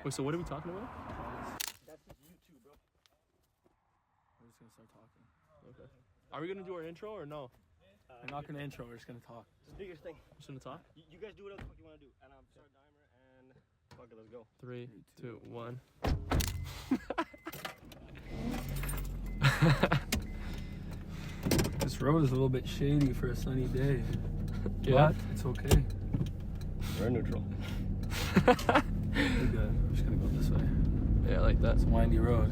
Wait, so what are we talking about? That's just YouTube, bro. We're just gonna start talking. Okay. Are we gonna do our intro or no? We're not gonna intro. We're just gonna talk. Just do your thing. Just gonna talk. You guys do whatever the fuck you want to do. And I'm start timer and fuck it, let's go. 3, 2, 1. This road is a little bit shady for a sunny day. Yeah. But it's okay. We're neutral. We're good. We're just gonna go this way. Yeah, like that. It's a windy road.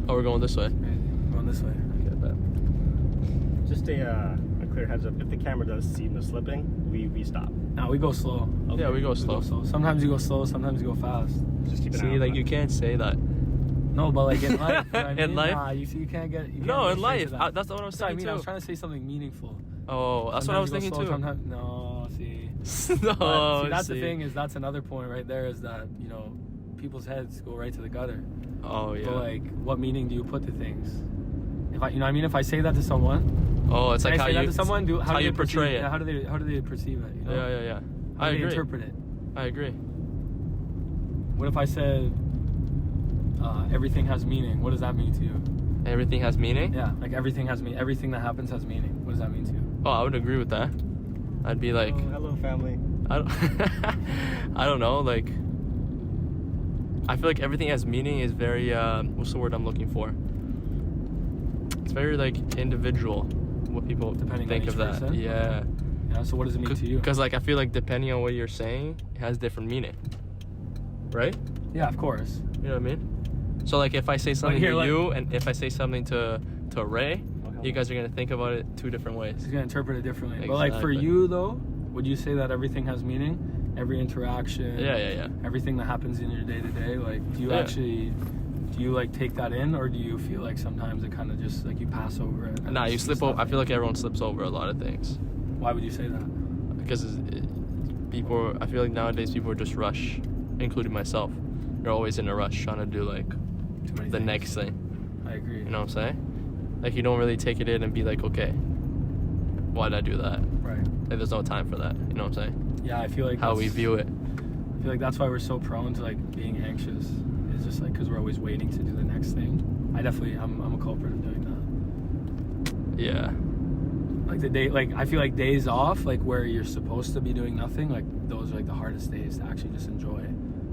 Oh, we're going this way. We're going this way. Okay, bet. Just a clear heads up. If the camera does seem to slipping, we stop. Now we go slow. Okay. Yeah, we go slow. Sometimes you go slow. Sometimes you go fast. Just keep an eye See, on like that. you can't say that. No, but like in life. You know what I In mean? life? Nah, you see, you can't get. You can't No, go in straight life. to that. That's what I was That's what I thinking mean. I was too. trying to say something meaningful. Oh, that's what I was Sometimes you thinking go too. slow, no, see. No, But, see, that's see. the thing is that's another point right there is that people's heads go right to the gutter. Oh yeah. But like, what meaning do you put to things? If I, if I say that to someone, Oh, it's like and I how say that you to someone, how do you they portray perceive, it. Yeah, how do they perceive it? You know? Yeah. How I do they agree. interpret it? I agree. What if I said everything has meaning? What does that mean to you? Everything has meaning. Yeah, like everything has meaning. Everything that happens has meaning. What does that mean to you? Oh, I would agree with that. I'd be like, Hello, family. I don't know. Like, I feel like everything has meaning is very what's the word I'm looking for? It's very like individual. What people Depending think on of each that. person? Yeah. Yeah. So what does it mean to you? Because like I feel like depending on what you're saying, it has different meaning. Right? Yeah, of course. You know what I mean? So like if I say something here, to like- you and if I say something to Ray, Okay. you guys are gonna think about it 2 different ways. He's gonna interpret it differently. But like for Exactly. you though, would you say that everything has meaning? Every interaction. Yeah. Everything that happens in your day to day. Like, do you like take that in, or do you feel like sometimes it kind of just like you pass over it? and Nah, you see slip stuff? over. I feel like everyone slips over a lot of things Why would you say that? because people. I feel like nowadays people just rush, including myself. You're always in a rush trying to do like Too many the things. next thing. I agree. You know what I'm saying? Like you don't really take it in and be like, okay, why did I do that? Right. Like there's no time for that. You know what I'm saying? Yeah, I feel like How we that's- view it. I feel like that's why we're so prone to like being anxious. It's just like because we're always waiting to do the next thing. I'm a culprit of doing that. Yeah. Like I feel like days off, like where you're supposed to be doing nothing, like those are like the hardest days to actually just enjoy,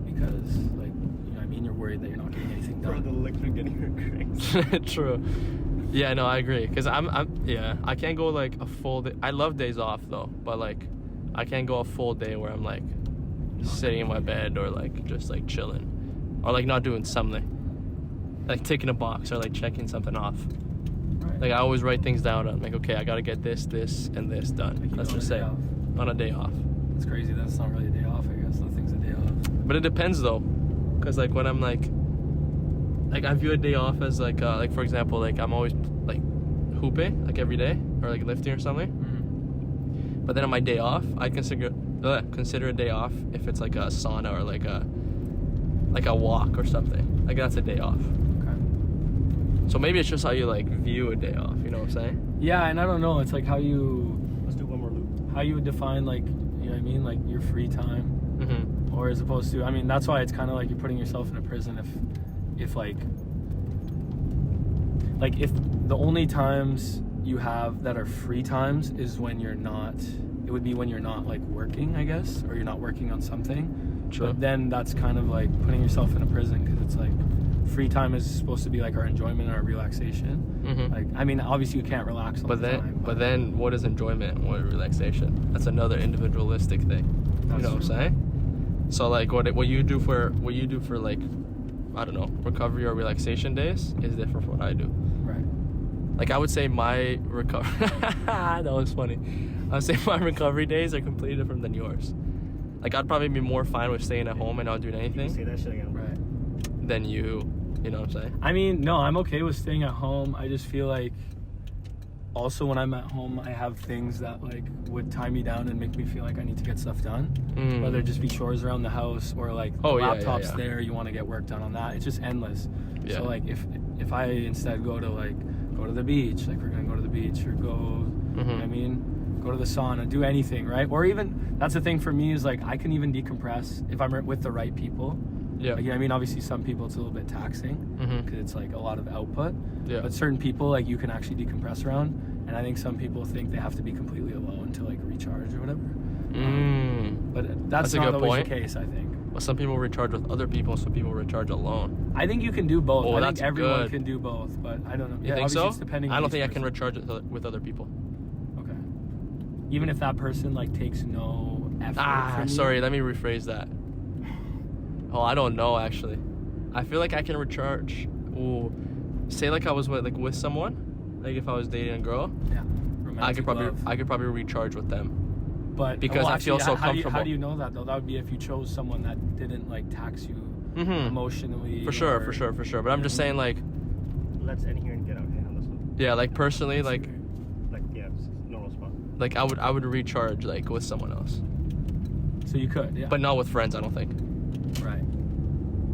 because like you're worried that you're not getting anything Bro, the done. licks are getting her cranks. True. Yeah, no, I agree. Cause I can't go like a full day. I love days off though, but like I can't go a full day where I'm like sitting in my bed or like just like chilling, or like not doing something, like ticking a box or like checking something off. Right. Like I always write things down. I'm like, okay, I gotta get this, and this done. Like, you Let's go just on a say day off. on a day off. It's crazy. That's not really a day off. I guess nothing's a day off. But it depends though, cause like when I'm like I view a day off as like for example, like I'm always like hooping like every day or like lifting or something. Mm-hmm. But then on my day off, I consider a day off if it's like a sauna or like a walk or something. Like that's a day off. Okay. So maybe it's just how you like view a day off. You know what I'm saying? Yeah, and I don't know. It's like how you Let's do one more loop. would define like like your free time. Mm-hmm. Or as opposed to, that's why it's kind of like you're putting yourself in a prison if like if the only times you have that are free times is when you're not, it would be when you're not like working, I guess, or you're not working on something. True. But then that's kind of like putting yourself in a prison, because it's like free time is supposed to be like our enjoyment and our relaxation. Mm-hmm. Like, obviously you can't relax all the time. But then what is enjoyment and what is relaxation? That's another individualistic thing. That's you know what I'm true. saying? So like what you do for like I don't know, recovery or relaxation days is different from what I do. Right. Like I would say my recovery that was funny. I would say my recovery days are completely different than yours. Like I'd probably be more fine with staying at home and not doing You can say anything that shit again. Right. than you know what I'm saying? No, I'm okay with staying at home. I just feel like also when I'm at home, I have things that like would tie me down and make me feel like I need to get stuff done. Whether it just be chores around the house or like the laptop's there, you want to get work done on that. It's just endless. Yeah. So like if I instead go to the beach, like we're gonna go to the beach or go, go to the sauna, do anything, right? Or even that's the thing for me is like I can even decompress if I'm with the right people. Yeah. Like, I mean, obviously some people it's a little bit taxing because it's like a lot of output. Yeah. But certain people, like, you can actually decompress around. And I think some people think they have to be completely alone to like recharge or whatever. But that's a not good always point. the case, I think. Well, some people recharge with other people, some people recharge alone. I think you can do both. Oh, I that's think everyone good. can do both, but I don't know. You think obviously so? It's depending I on don't each think I can person. recharge with other people. Okay. Even if that person like takes no effort. from you? Sorry, let me rephrase that. Oh, I don't know actually. I feel like I can recharge. Ooh, say like I was with someone, like if I was dating a girl, Yeah. I Romantic could probably recharge with them. But because I feel so how comfortable. Do you know that though? That would be if you chose someone that didn't like tax you emotionally. For sure. But I'm just saying like, Let's end here and get out here on this one. yeah, like personally, like Yeah, it's a normal spot. like I would recharge like with someone else, So you could, yeah. but not with friends. I don't think. right.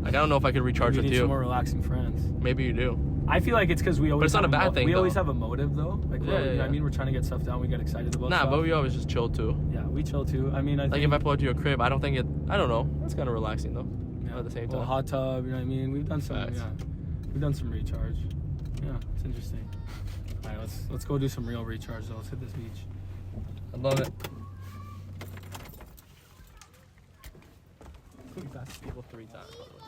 Like I don't know if I could recharge Maybe with need some you. more relaxing friends. Maybe you do. I feel like it's because we always. it's not have a bad thing, We though. always have a motive though. Like, Yeah, you know what yeah. I mean, we're trying to get stuff done. We get excited about Nah, stuff. but we always just chill too. Yeah, we chill too. I mean, I Like think. if I pull up to your crib, I don't think it. I don't know. It's kind of relaxing though. Yeah. At the same Well, time. hot tub, you know what I mean? We've done some, Facts. we've done some recharge. Yeah, it's interesting. All right, let's go do some real recharge though. Let's hit this beach. I love it. We passed people 3 times, by the way.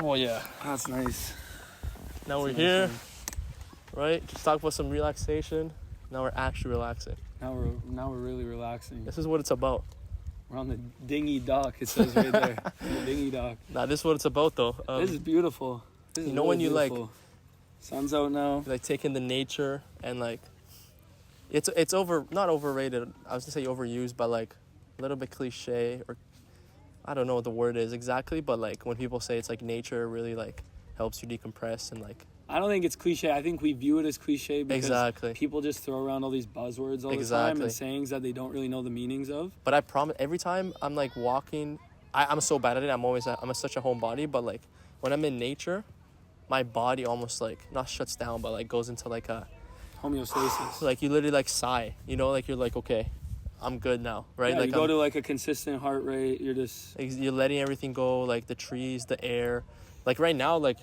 Oh yeah. That's nice. Now we're here, right? Just talk about some relaxation. Now we're actually relaxing. Now we're really relaxing. This is what it's about. We're on the dinghy dock. It says right there, the dinghy dock. Nah, this is what it's about though. This is beautiful. This is you know when you, like- beautiful. Sun's out now. like taking the nature and like, it's not overrated. I was gonna say overused, but like a little bit cliche, or I don't know what the word is exactly, but like when people say it's like nature really like helps you decompress and like. I don't think it's cliche. I think we view it as cliche because Exactly. people just throw around all these buzzwords all the time Exactly. and sayings that they don't really know the meanings of. But I promise, every time I'm like walking, I'm so bad at it. I'm such a homebody. But like when I'm in nature, my body almost like not shuts down, but like goes into like a Homeostasis. like you literally like sigh. You know, like you're like okay, I'm good now, right? Yeah, like you go to like a consistent heart rate. You're just you're letting everything go, like the trees, the air. Like right now, like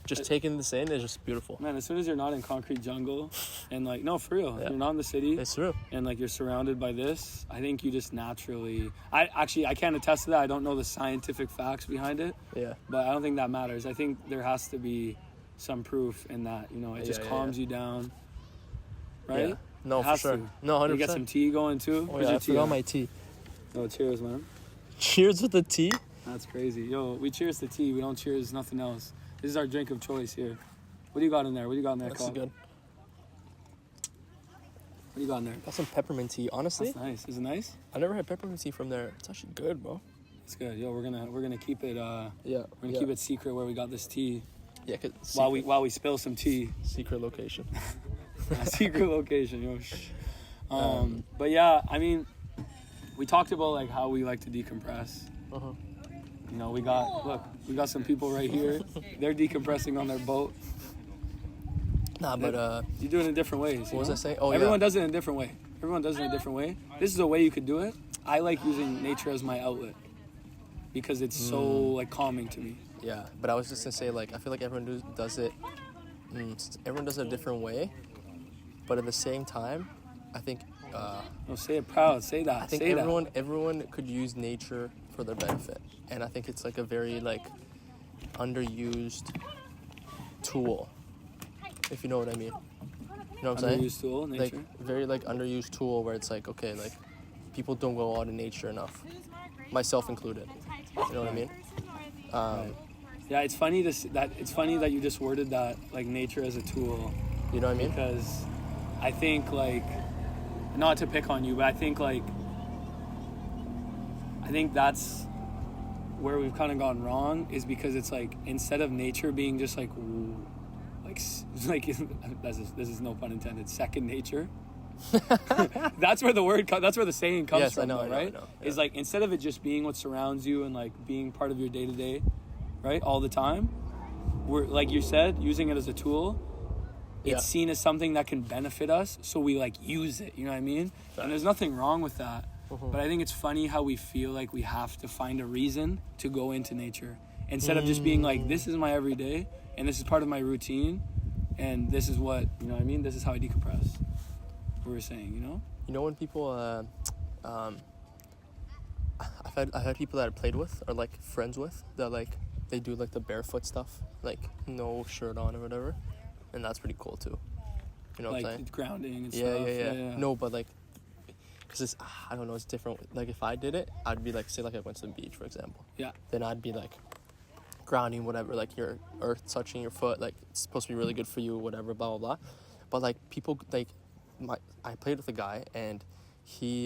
just taking this in is just beautiful. man. As soon as you're not in concrete jungle, and like no, for real, Yeah. you're not in the city. It's true. And like you're surrounded by this, I think you just naturally. I can't attest to that. I don't know the scientific facts behind it, Yeah. but I don't think that matters. I think there has to be some proof in that. You know, it just Yeah, calms you down, right? Yeah. No, It for has sure. to. No, 100%. You get some tea going too. Oh Where's yeah, your I tea forgot at? my tea. Oh, cheers, man. Cheers with the tea. That's crazy. Yo, we cheers to tea. We don't cheers nothing else. This is our drink of choice here. What do you got in there? What do you got in there, This is Cobb? good. What do you got in there? Got some peppermint tea. Honestly, That's nice. Is it nice? I never had peppermint tea from there. It's actually good, bro. It's good. Yo, we're gonna keep it. Yeah. We're gonna keep it secret where we got this tea. Yeah, cause While we spill some tea. secret location. Secret location, yo. Shh. But yeah, I mean, we talked about like how we like to decompress. Uh-huh. You know, we got some people right here. They're decompressing on their boat. Nah, but You do it in different ways. what was I saying? Oh, Everyone yeah. does it in a different way. Everyone does it in a different way. This is a way you could do it. I like using nature as my outlet because it's so like calming to me. Yeah, but I was just gonna say like I feel like everyone does it. Everyone does it a different way, but at the same time, I think No, say it proud. Say that. I think say everyone could use nature for their benefit, and I think it's like a very like underused tool, if you know what I mean. You know what I'm that. saying? Underused tool, nature. Like very like underused tool where it's like okay like people don't go out in nature enough, myself included. You know what I mean? Yeah, it's funny that you just worded that like nature as a tool. You know what I mean? Because I think like not to pick on you, but I think that's where we've kind of gone wrong is because it's like instead of nature being just like this is no pun intended, second nature. that's where the saying comes Yes, from, I know, though, I know, right? I know, Is like instead of it just being what surrounds you and like being part of your day to day, right, all the time, we're like you said, using it as a tool. It's seen as something that can benefit us, so we like use it. You know what I mean? Facts. And there's nothing wrong with that. But I think it's funny how we feel like we have to find a reason to go into nature instead of just being like, this is my everyday and this is part of my routine and this is what, you know what I mean? This is how I decompress. What we're saying, you know? You know when people, I've had people that I played with or like friends with that like they do like the barefoot stuff, like no shirt on or whatever, and that's pretty cool too. You know like what I'm saying? Grounding and Yeah, stuff. yeah. No, but like, cause it's, I don't know, it's different. Like if I did it, I'd be like, say like I went to the beach, for example. Yeah. Then I'd be like grounding, whatever, like your earth touching your foot, like it's supposed to be really good for you, whatever, blah blah blah. But like people like, I played with a guy and he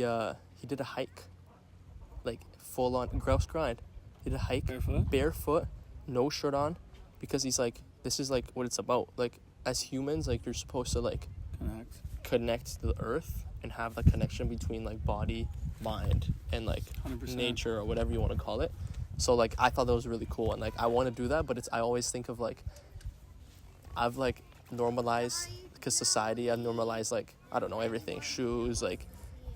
did a hike, like full on grouse grind. He did a hike barefoot, no shirt on, because he's like, this is like what it's about. Like as humans, like you're supposed to like connect to the earth and have the connection between like body, mind, and like 100%. Nature or whatever you want to call it. So like I thought that was really cool, and like I want to do that, but I always think of like, I've like normalized, because society, I've normalized like, I don't know, everything, shoes, like,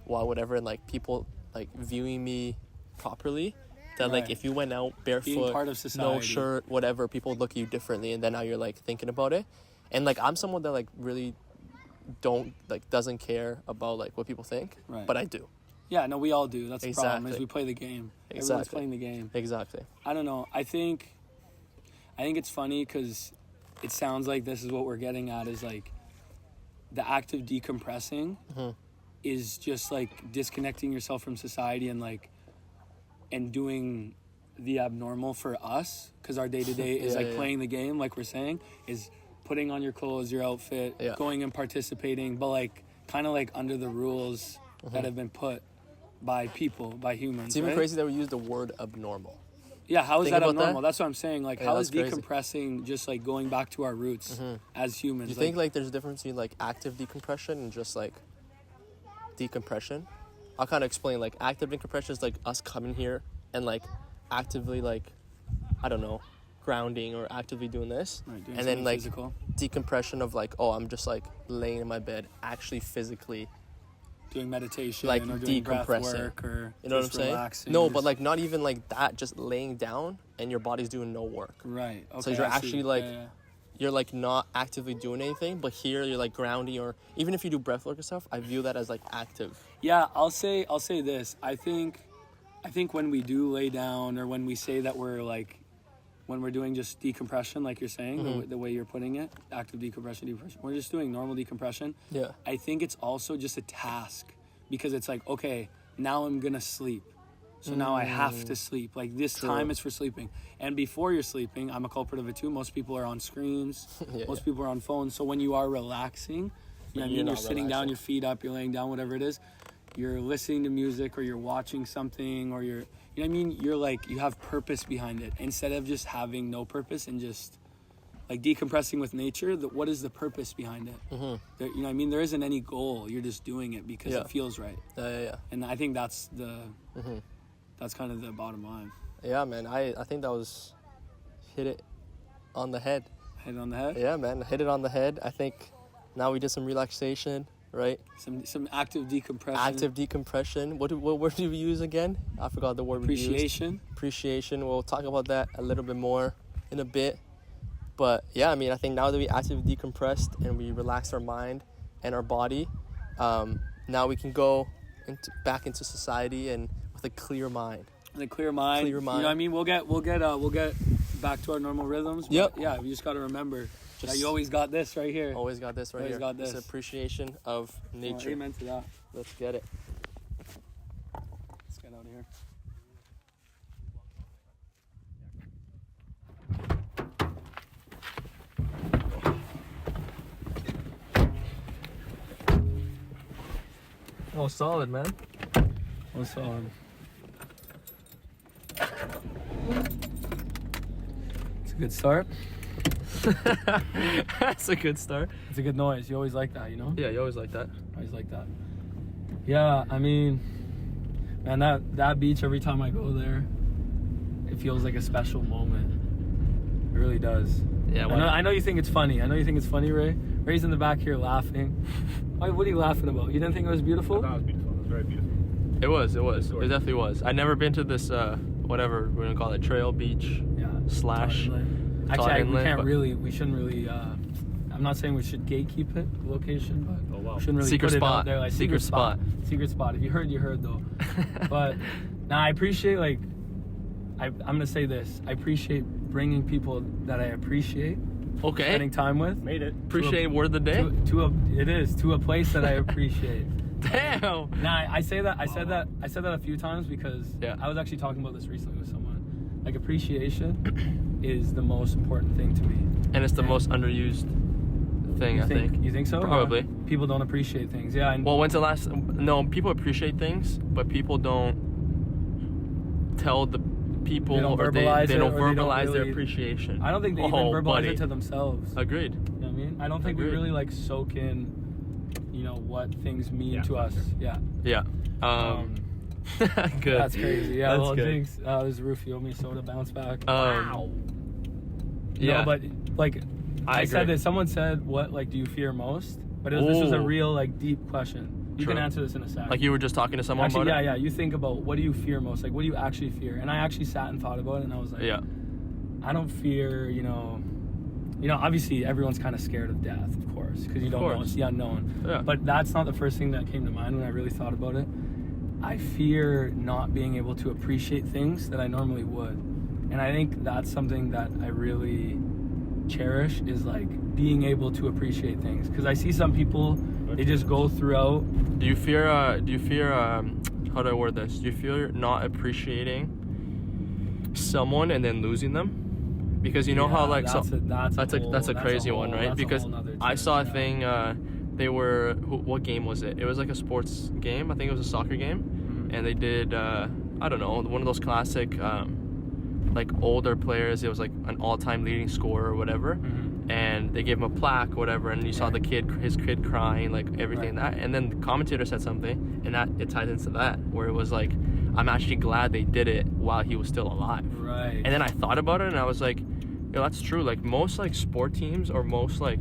well, whatever, and like people like viewing me properly, that like if you went out barefoot, being part of society, no shirt, whatever, people would look at you differently, and then now you're like thinking about it. And like I'm someone that like really doesn't care about like what people think, but I do. Yeah, no, we all do. That's the problem, is we play the game. Everyone's playing the game. Exactly. I don't know. I think it's funny because it sounds like this is what we're getting at, is like the act of decompressing is just like disconnecting yourself from society and doing the abnormal for us, because our day-to-day is playing the game, like we're saying, is putting on your clothes, your outfit, going and participating, but like kind of like under the rules that have been put by people, by humans. It's even crazy that we use the word abnormal. Yeah, how is Think that about abnormal? that? That's what I'm saying. Like, how is decompressing just like going back to our roots as humans? Do you think like there's a difference between like active decompression and just like decompression? I'll kind of explain. Like active decompression is like us coming here and like actively like, I don't know, grounding or actively doing this, and then like physical decompression of like, oh, I'm just like laying in my bed, actually physically doing meditation, like or doing breath decompressing, work, or you know what I'm saying? Relaxing, no, but like not even like that, just laying down and your body's doing no work. Right. Okay, so you're actually like you're like not actively doing anything, but here you're like grounding, or even if you do breath work and stuff, I view that as like active. Yeah, I'll say this. I think when we do lay down, or when we say that we're like, when we're doing just decompression, like you're saying, the way you're putting it, active decompression, we're just doing normal decompression. Yeah. I think it's also just a task, because it's like, okay, now I'm going to sleep. So now I have to sleep. Like this time is for sleeping. And before you're sleeping, I'm a culprit of it too. Most people are on screens. Most people are on phones. So when you are relaxing, you know what I mean? You're sitting down, your feet up, you're laying down, whatever it is. You're listening to music, or you're watching something, or you're, you know what I mean? You're like, you have purpose behind it, instead of just having no purpose and just like decompressing with nature. What is the purpose behind it? There, you know what I mean? There isn't any goal. You're just doing it because it feels right. And I think that's that's kind of the bottom line. Yeah, man. I think that was hit it on the head. Hit it on the head? Yeah, man. Hit it on the head. I think now we did some relaxation. Right, some active decompression. Active decompression. What word do we use again? I forgot the word we used. Appreciation. We'll talk about that a little bit more in a bit. But yeah, I mean, I think now that we actively decompressed and we relaxed our mind and our body, now we can go back into society and with a clear mind. With a clear mind. You know what I mean? We'll get back to our normal rhythms. But yeah, we just got to remember. Yeah, you always got this right here. Always got this right here. Got this. It's appreciation of nature. Well, amen to that. Let's get it. Let's get out of here. Oh, solid, man. Oh, solid. It's a good start. That's a good start. It's a good noise. You always like that, you know? Yeah, you always like that. Always like that. Yeah, I mean, man, that beach, every time I go there, it feels like a special moment. It really does. Yeah, I know you think it's funny. Ray. Ray's in the back here laughing. What are you laughing about? You didn't think it was beautiful? I thought it was beautiful. It was very beautiful. It was. It definitely was. I never been to this whatever we're gonna call it, trail, beach, slash. Actually, we shouldn't really. I'm not saying we should gatekeep it, location, but we shouldn't really secret put spot. it out there. Like, secret spot. If you heard, you heard though. But I appreciate I'm gonna say this. I appreciate bringing people that I appreciate. Okay. Spending time with. Made it. Appreciate word of the day. To a place that I appreciate. Damn. Now I say that I said that a few times because Yeah. I was actually talking about this recently with someone. Like, appreciation is the most important thing to me. And it's the most underused thing, I think. You think so? Probably. People don't appreciate things. Yeah. Well, when's the last? No, people appreciate things, but people don't tell the people, They don't or verbalize they it, don't or they don't verbalize their really- appreciation. I don't think they even verbalize it to themselves. Agreed. You know what I mean? I don't think we Agreed. really soak in, what things mean to us. sure. Yeah. Yeah. Good. That's crazy. Yeah. That's well, good. thanks. There's a roofie owe me soda bounce back. Wow. Yeah. No, but I said agree. that someone said, "What do you fear most?" But this was a Ooh. real deep question. You True. can answer this in a second. Like you were just talking to someone Actually, about it. yeah. You think about what do you fear most? Like, what do you actually fear? And I actually sat and thought about it, and I was like, Yeah. I don't fear, obviously everyone's kind of scared of death, of course, because you don't know, it's the unknown. Yeah. But that's not the first thing that came to mind when I really thought about it. I fear not being able to appreciate things that I normally would. And I think that's something that I really cherish, is like being able to appreciate things. Because I see some people, they just go throughout. Do you fear how do I word this? Do you fear not appreciating someone and then losing them? Because you know how like that's a crazy one, right? Because I saw a thing. What game was it? It was like a sports game. I think it was a soccer game, and they did I don't know, one of those classic like older players. It was like an all-time leading scorer or whatever, and they gave him a plaque or whatever, and you saw his kid crying, like everything that, and then the commentator said something, and that it ties into that, where it was like, I'm actually glad they did it while he was still alive. Right. And then I thought about it, and I was like, that's true. Like most like sport teams or most like,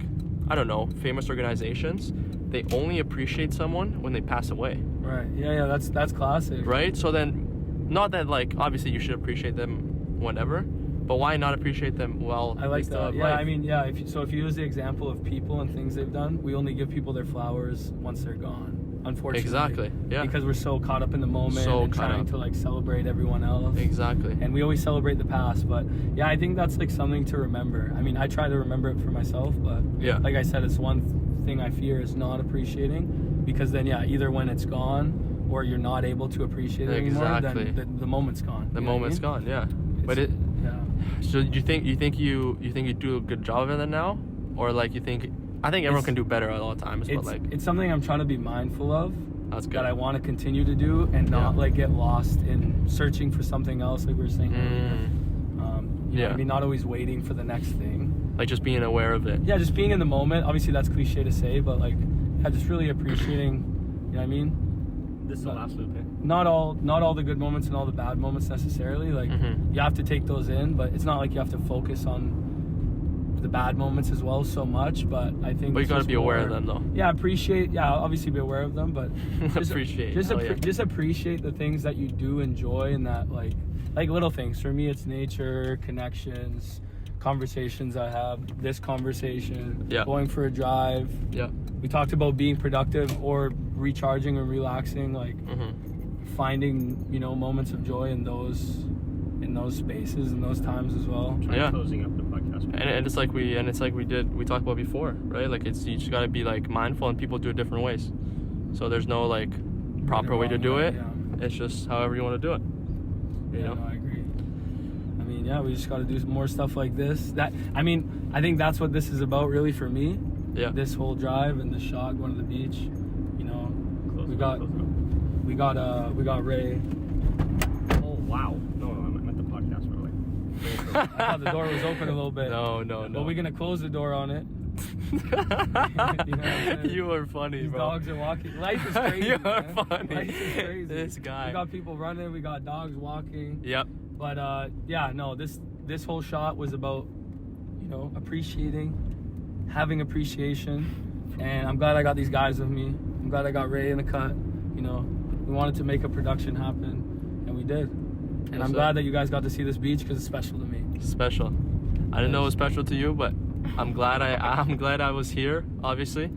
I don't know, famous organizations, they only appreciate someone when they pass away. Right. Yeah. That's classic. Right. So then, not that like obviously you should appreciate them whenever, but why not appreciate them while I like they still that. have Yeah. life? I mean, yeah. If you use the example of people and things they've done, we only give people their flowers once they're gone. Unfortunately. Exactly. Yeah. Because we're so caught up in the moment and trying to like celebrate everyone else. Exactly. And we always celebrate the past, but yeah, I think that's like something to remember. I mean, I try to remember it for myself, but like I said, it's one thing I fear is not appreciating, because then either when it's gone or you're not able to appreciate it anymore, then the moment's gone. The moment's gone. Yeah. But it. Yeah. So do you think you do a good job of it now, or like you think? I think everyone can do better at all times, but like it's something I'm trying to be mindful of. That's good. That I want to continue to do and not like get lost in searching for something else, like we were saying earlier. I mean, not always waiting for the next thing. Like just being aware of it. Yeah, just being in the moment. Obviously, that's cliche to say, but like, just really appreciating. You know what I mean? This is the last loop. Not all the good moments and all the bad moments necessarily. Like you have to take those in, but it's not like you have to focus on the bad moments as well so much. But I think. But you gotta be aware of them though. Yeah, appreciate. Yeah, obviously be aware of them, but just appreciate. Just appreciate the things that you do enjoy, and that like little things. For me, it's nature, connections, conversations I have. This conversation. Going for a drive. Yeah. We talked about being productive or recharging and relaxing, like finding, moments of joy in those spaces and those times as well. Closing up the podcast. And it's like we talked about before, right? Like you just gotta be like mindful, and people do it different ways. So there's no like proper way to do it. Yeah. It's just however you want to do it. You know? No, I agree. I mean, we just gotta do more stuff like this. I think that's what this is about really for me. Yeah. This whole drive and the shot going to the beach. We got Ray. Oh wow! No, I'm at the podcast, by the way. I thought the door was open a little bit. No. But we're gonna close the door on it. You are funny, These bro. dogs are walking. Life is crazy. You are man. funny. Life is crazy. This guy. We got people running. We got dogs walking. Yep. But this whole shot was about appreciating, having appreciation, and I'm glad I got these guys with me. I'm glad I got Ray in the cut. We wanted to make a production happen, and we did. And Yes, I'm sir. glad that you guys got to see this beach because it's special to me. Special. I didn't know it was special to you, but I'm glad I was here. Obviously,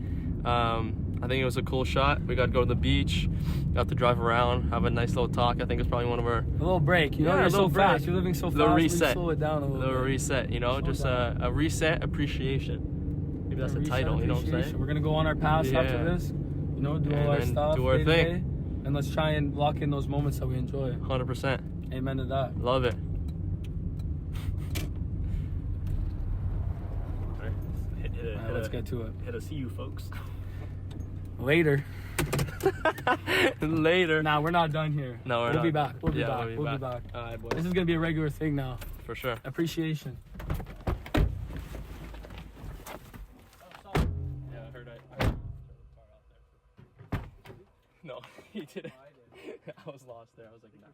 I think it was a cool shot. We got to go to the beach, got to drive around, have a nice little talk. I think it's probably one of our A little break, you know, Yeah, you're a little so fast. break. You're living so fast. Little we reset. slow it down a little little bit. reset. You know, Slow just down. a reset appreciation. Maybe that's the Reset title. You know what I'm appreciation. saying? We're gonna go on our paths Yeah. after this. You know, do all And our then stuff, do our day to thing. day, and let's try and lock in those moments that we enjoy. 100%. Amen to that. Love it. All right, All right, let's get to it. hit a see you, folks. Later. Later. Nah, we're not done here. No, we're we'll not. be back. We'll be Yeah, back. we'll be We'll be back. back. All right, boys. This is gonna be a regular thing now. For sure. Appreciation. Yeah, I heard I No, he didn't. I was lost there. I was like, nah.